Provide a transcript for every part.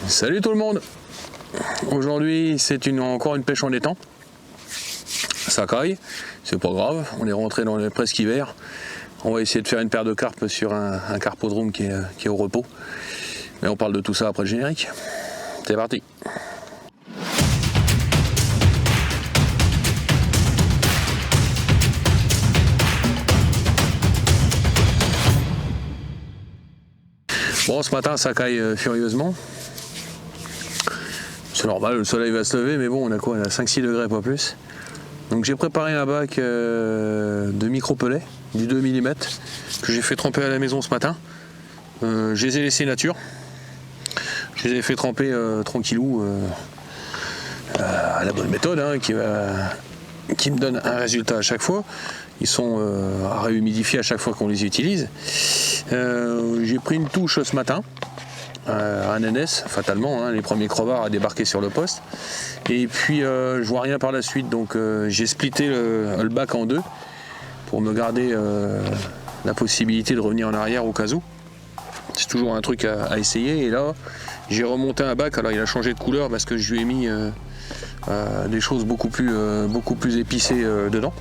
Salut tout le monde. Aujourd'hui c'est encore une pêche en étang. Ça caille, c'est pas grave, on est rentré dans le presque hiver. On va essayer de faire une paire de carpes sur un carpodrome qui est au repos. Mais on parle de tout ça après le générique. C'est parti. Bon, ce matin ça caille furieusement. C'est normal, le soleil va se lever, mais bon, on a quoi? On a 5-6 degrés, pas plus. Donc j'ai préparé un bac de micro-pellet, du 2 mm, que j'ai fait tremper à la maison ce matin. Je les ai laissés nature. Je les ai fait tremper tranquillou, à la bonne méthode, hein, qui me donne un résultat à chaque fois. Ils sont à réhumidifier à chaque fois qu'on les utilise. J'ai pris une touche ce matin. Un NS, fatalement, hein, les premiers crevards à débarquer sur le poste. Et puis je vois rien par la suite, donc j'ai splitté le bac en deux pour me garder la possibilité de revenir en arrière au cas où. C'est toujours un truc à essayer. Et là, j'ai remonté un bac. Alors il a changé de couleur parce que je lui ai mis des choses beaucoup plus épicées dedans,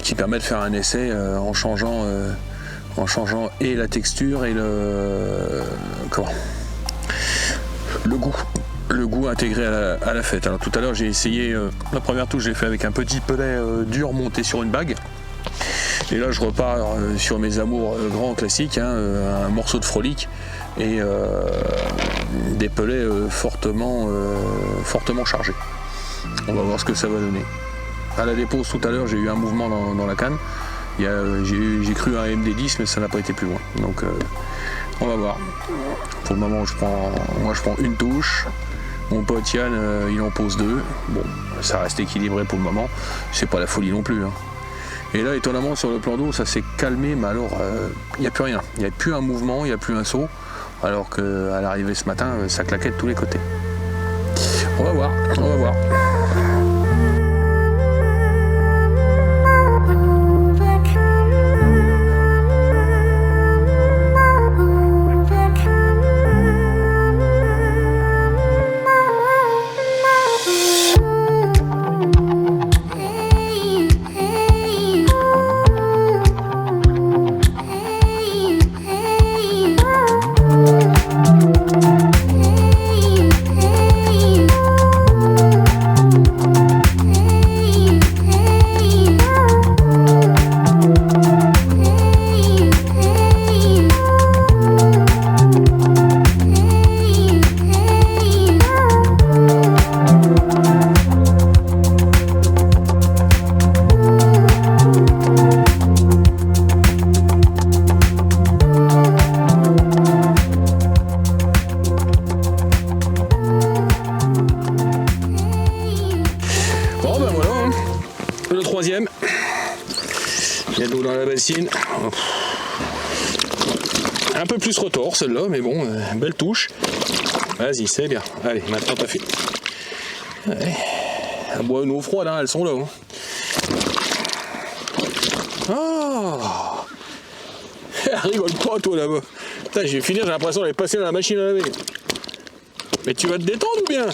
qui permet de faire un essai en changeant et la texture et le goût intégré à la fête. Alors tout à l'heure j'ai essayé, la première touche j'ai fait avec un petit pelet dur monté sur une bague. Et là je repars sur mes amours grands classiques, hein, un morceau de frolic et des pelets fortement chargés. On va voir ce que ça va donner. À la dépose tout à l'heure j'ai eu un mouvement dans la canne. J'ai cru à un MD10 mais ça n'a pas été plus loin, donc on va voir. Pour le moment je prends une touche, mon pote Yann il en pose deux. Bon, ça reste équilibré pour le moment, c'est pas la folie non plus, hein. Et là étonnamment sur le plan d'eau ça s'est calmé, mais alors il n'y a plus rien, il n'y a plus un mouvement, il n'y a plus un saut, alors qu'à l'arrivée ce matin ça claquait de tous les côtés. On va voir. Troisième, il y a de l'eau dans la bassine, un peu plus retors celle-là, mais bon, belle touche. Vas-y, c'est bien. Allez, maintenant t'as fait. Allez. Elle boit une eau froide, hein, elles sont là, hein. Oh, elle rigole pas toi là-bas. Putain, je vais finir, j'ai l'impression d'aller passer dans la machine à laver. Mais tu vas te détendre ou bien?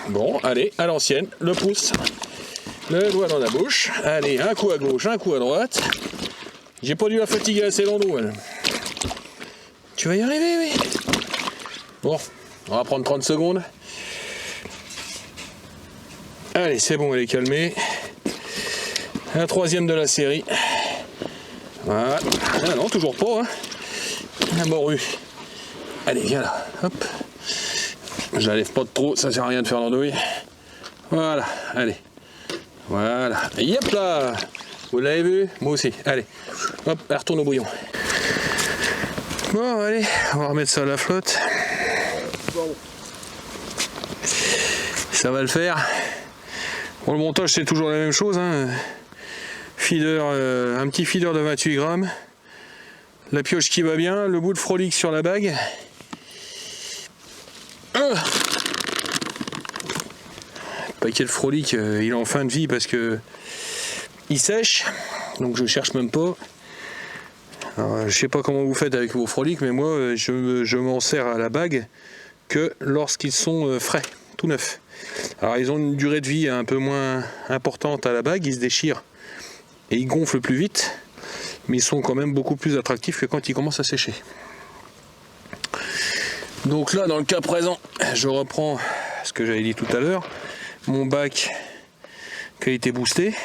Bon, allez, à l'ancienne, le pouce. Le doigt dans la bouche. Allez, un coup à gauche, un coup à droite. J'ai pas dû la fatiguer assez dans l'eau, elle. Tu vas y arriver, oui. Bon, on va prendre 30 secondes. Allez, c'est bon, elle est calmée. La troisième de la série. Voilà. Ah non, toujours pas, hein. La morue. Allez, viens là. Hop. Je la lève pas de trop, ça sert à rien de faire l'andouille. Voilà, allez. Voilà, yep là. Vous l'avez vu? Moi aussi, allez. Hop, elle retourne au bouillon. Bon, allez, on va remettre ça à la flotte. Ça va le faire. Pour le montage, c'est toujours la même chose, hein. Feeder, un petit feeder de 28 grammes. La pioche qui va bien, le bout de frolic sur la bague. Paquet de frolic, il est en fin de vie parce que il sèche, donc je cherche même pas. Alors, je sais pas comment vous faites avec vos froliques, mais moi je m'en sers à la bague que lorsqu'ils sont frais, tout neufs. Alors ils ont une durée de vie un peu moins importante à la bague, ils se déchirent et ils gonflent plus vite, mais ils sont quand même beaucoup plus attractifs que quand ils commencent à sécher. Donc là, dans le cas présent, je reprends ce que j'avais dit tout à l'heure, mon bac qui a été boosté,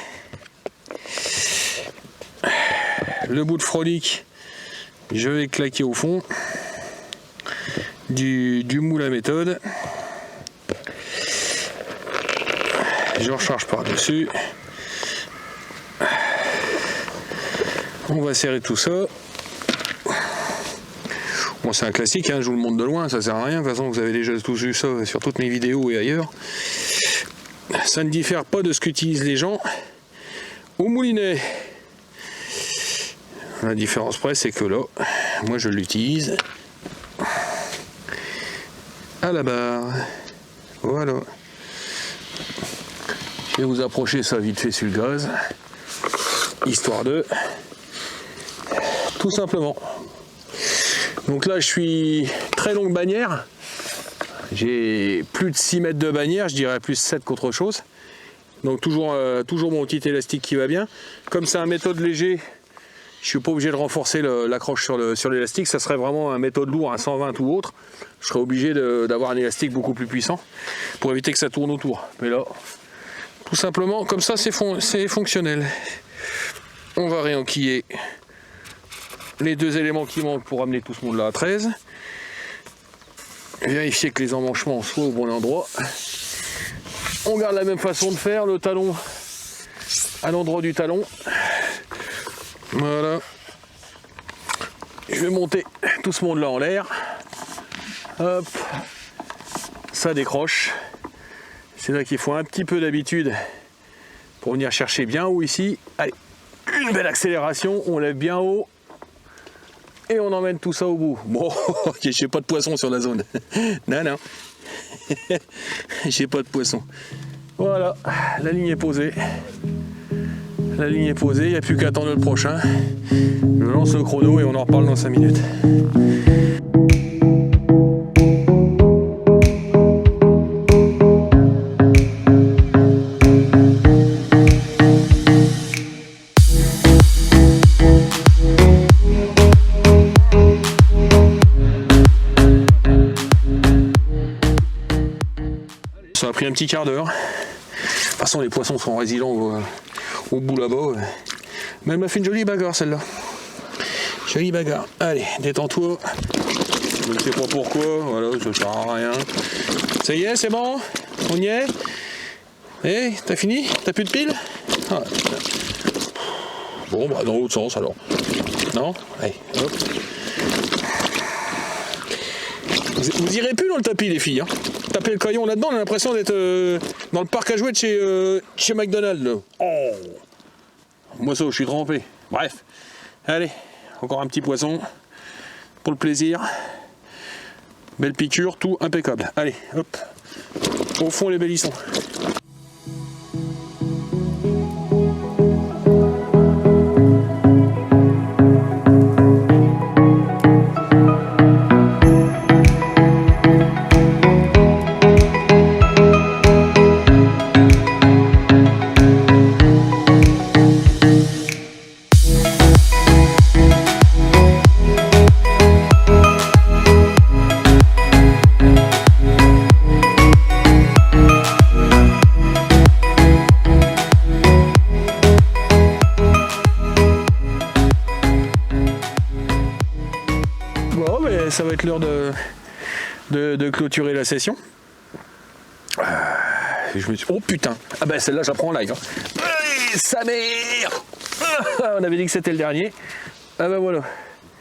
le bout de frolic, je vais claquer au fond du moule à méthode, je recharge par dessus, on va serrer tout ça. Bon, c'est un classique, hein, je vous le montre de loin, ça sert à rien, de toute façon vous avez déjà tous vu ça sur toutes mes vidéos et ailleurs. Ça ne diffère pas de ce qu'utilisent les gens au moulinet. La différence près, c'est que là, moi je l'utilise à la barre. Voilà. Je vais vous approcher ça vite fait sur le gaz, histoire de... Tout simplement. Donc là, je suis très longue bannière. J'ai plus de 6 mètres de bannière, je dirais plus 7 qu'autre chose. Donc toujours mon petit élastique qui va bien. Comme c'est un méthode léger, je suis pas obligé de renforcer l'accroche sur l'élastique. Ça serait vraiment un méthode lourd, un 120 ou autre. Je serais obligé d'avoir un élastique beaucoup plus puissant pour éviter que ça tourne autour. Mais là, tout simplement, comme ça, c'est fonctionnel. On va réenquiller les deux éléments qui manquent pour amener tout ce monde là à 13. Vérifier que les emmanchements soient au bon endroit. On garde la même façon de faire, le talon à l'endroit du talon. Voilà. Je vais monter tout ce monde là en l'air. Hop. Ça décroche. C'est là qu'il faut un petit peu d'habitude pour venir chercher bien haut ici. Allez, une belle accélération, on lève bien haut. Et on emmène tout ça au bout. Bon, j'ai pas de poisson sur la zone. Non, non. J'ai pas de poisson. Voilà, la ligne est posée. La ligne est posée, il n'y a plus qu'à attendre le prochain. Je lance le chrono et on en reparle dans 5 minutes. Ça a pris un petit quart d'heure. De toute façon, les poissons sont résilients au bout là-bas. Mais elle m'a fait une jolie bagarre celle-là. Jolie bagarre. Allez, détends-toi. Je ne sais pas pourquoi. Voilà, ça sert à rien. Ça y est, c'est bon? On y est? Eh, t'as fini? T'as plus de piles? Ah. Bon, bah dans l'autre sens alors. Non? Allez, hop. Vous irez plus dans le tapis les filles, hein. Taper le caillon là-dedans, on a l'impression d'être dans le parc à jouets de chez McDonald's. Là. Oh. Moi ça, je suis trempé. Bref, allez, encore un petit poisson pour le plaisir. Belle piqûre, tout impeccable. Allez, hop, au fond les bélissons. Ça va être l'heure de clôturer la session. Je me suis... Oh putain. Ah ben celle-là j'apprends en live. Hein. Sa mère. On avait dit que c'était le dernier. Ah ben voilà.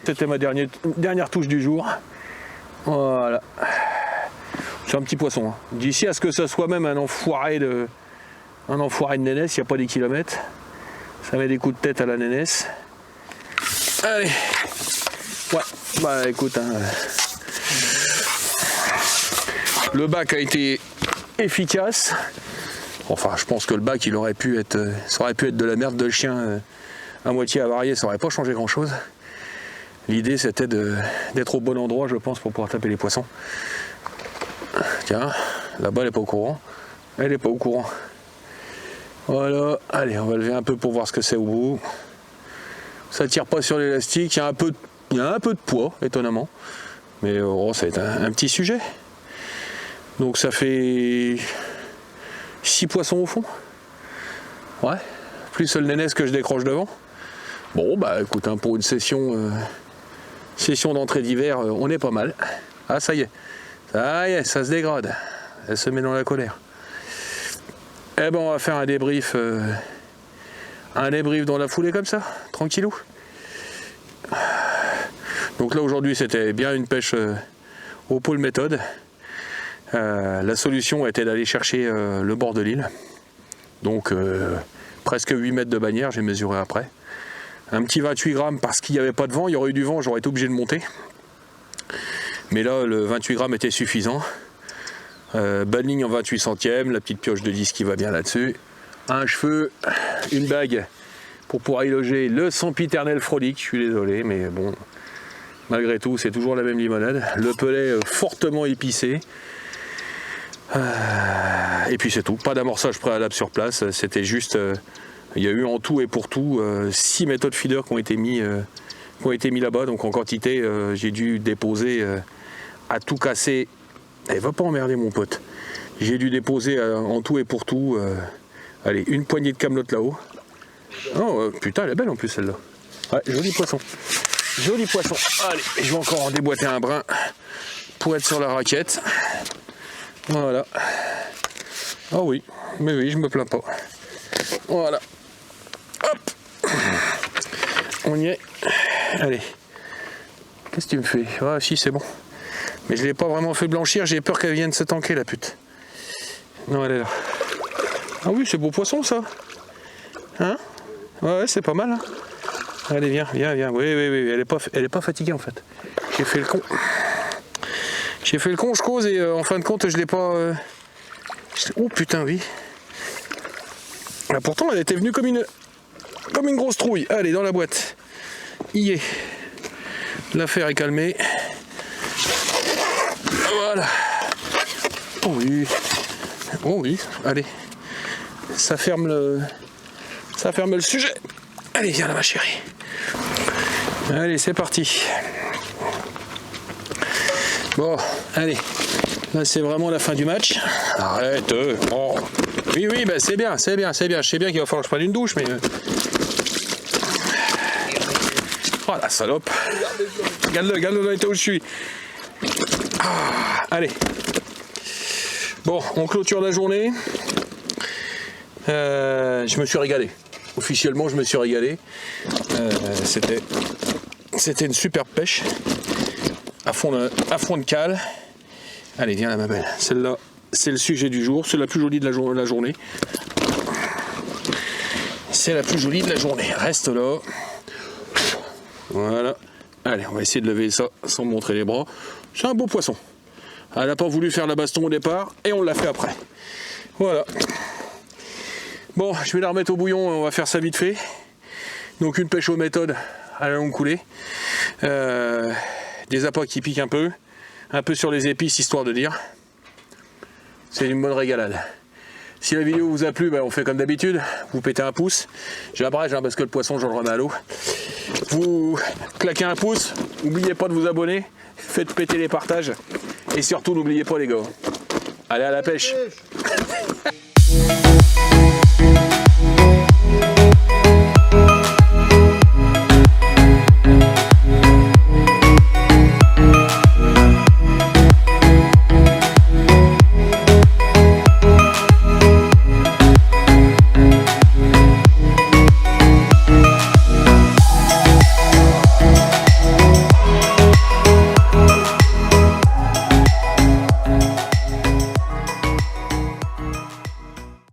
C'était ma dernière touche du jour. Voilà. C'est un petit poisson. Hein. D'ici à ce que ça soit même un enfoiré de nénesse, il n'y a pas des kilomètres. Ça met des coups de tête à la nénesse. Allez. Ouais, bah écoute, hein, le bac a été efficace. Enfin, je pense que le bac, ça aurait pu être de la merde de chien à moitié avariée, ça aurait pas changé grand chose. L'idée c'était d'être au bon endroit, je pense, pour pouvoir taper les poissons. Tiens, là-bas elle n'est pas au courant. Elle n'est pas au courant. Voilà, allez, on va lever un peu pour voir ce que c'est au bout. Ça tire pas sur l'élastique, il y a un peu de poids, étonnamment. Mais oh, ça va être un petit sujet. Donc ça fait 6 poissons au fond. Ouais, plus le nénès que je décroche devant. Bon, bah écoute, hein, pour une session d'entrée d'hiver, on est pas mal. Ah, ça y est, ça se dégrade. Elle se met dans la colère. Eh ben, on va faire un débrief dans la foulée comme ça, tranquillou. Donc là, aujourd'hui, c'était bien une pêche au pôle méthode. La solution était d'aller chercher le bord de l'île. Donc, presque 8 mètres de bannière, j'ai mesuré après. Un petit 28 grammes parce qu'il n'y avait pas de vent. Il y aurait eu du vent, j'aurais été obligé de monter. Mais là, le 28 grammes était suffisant. Bonne ligne en 28 centièmes, la petite pioche de 10 qui va bien là-dessus. Un cheveu, une bague pour pouvoir y loger le sempiternel frolique. Je suis désolé, mais bon, malgré tout, c'est toujours la même limonade. Le pelet fortement épicé. Et puis c'est tout. Pas d'amorçage préalable sur place. C'était juste... il y a eu en tout et pour tout 6 méthodes feeder qui ont été mis là-bas. Donc en quantité, j'ai dû déposer à tout casser. Elle va pas emmerder mon pote. J'ai dû déposer en tout et pour tout, allez, une poignée de camelote là-haut. Oh putain, elle est belle en plus celle-là. Ouais, joli poisson. Joli poisson. Allez, je vais encore en déboîter un brin pour être sur la raquette. Voilà. Ah oui, mais oui, je me plains pas. Voilà. Hop. On y est. Allez. Qu'est-ce que tu me fais? Ah si, c'est bon. Mais je ne l'ai pas vraiment fait blanchir, j'ai peur qu'elle vienne se tanker la pute. Non, elle est là. Ah oui, c'est beau poisson ça. Hein? Ouais, c'est pas mal. Hein, allez, viens. Oui, elle est pas fatiguée en fait. J'ai fait le con. Je cause et en fin de compte, je l'ai pas... Oh putain, oui. Ah, pourtant, elle était venue comme une grosse trouille. Allez, dans la boîte. Y est. L'affaire est calmée. Voilà. Oh oui, allez. Ça ferme le sujet. Allez, viens là, ma chérie. Allez, c'est parti. Bon, allez. Là, c'est vraiment la fin du match. Arrête. Oh. Oui, bah, c'est bien. Je sais bien qu'il va falloir que je prenne une douche, mais... Oh, la salope. Regarde-le, là, où je suis. Ah, allez. Bon, on clôture la journée. Je me suis régalé. Officiellement, je me suis régalé. C'était une superbe pêche. À fond de cale. Allez, viens là, ma belle. Celle-là, c'est le sujet du jour. C'est la plus jolie de la journée. C'est la plus jolie de la journée. Reste là. Voilà. Allez, on va essayer de lever ça sans montrer les bras. C'est un beau poisson. Elle n'a pas voulu faire la baston au départ et on l'a fait après. Voilà. Bon, je vais la remettre au bouillon, on va faire ça vite fait. Donc une pêche aux méthodes à la longue coulée. Des appâts qui piquent un peu sur les épices, histoire de dire. C'est une bonne régalade. Si la vidéo vous a plu, on fait comme d'habitude, vous pétez un pouce. J'abrège parce que le poisson, je le remets à l'eau. Vous claquez un pouce, n'oubliez pas de vous abonner, faites péter les partages. Et surtout, n'oubliez pas les gars, allez à la pêche.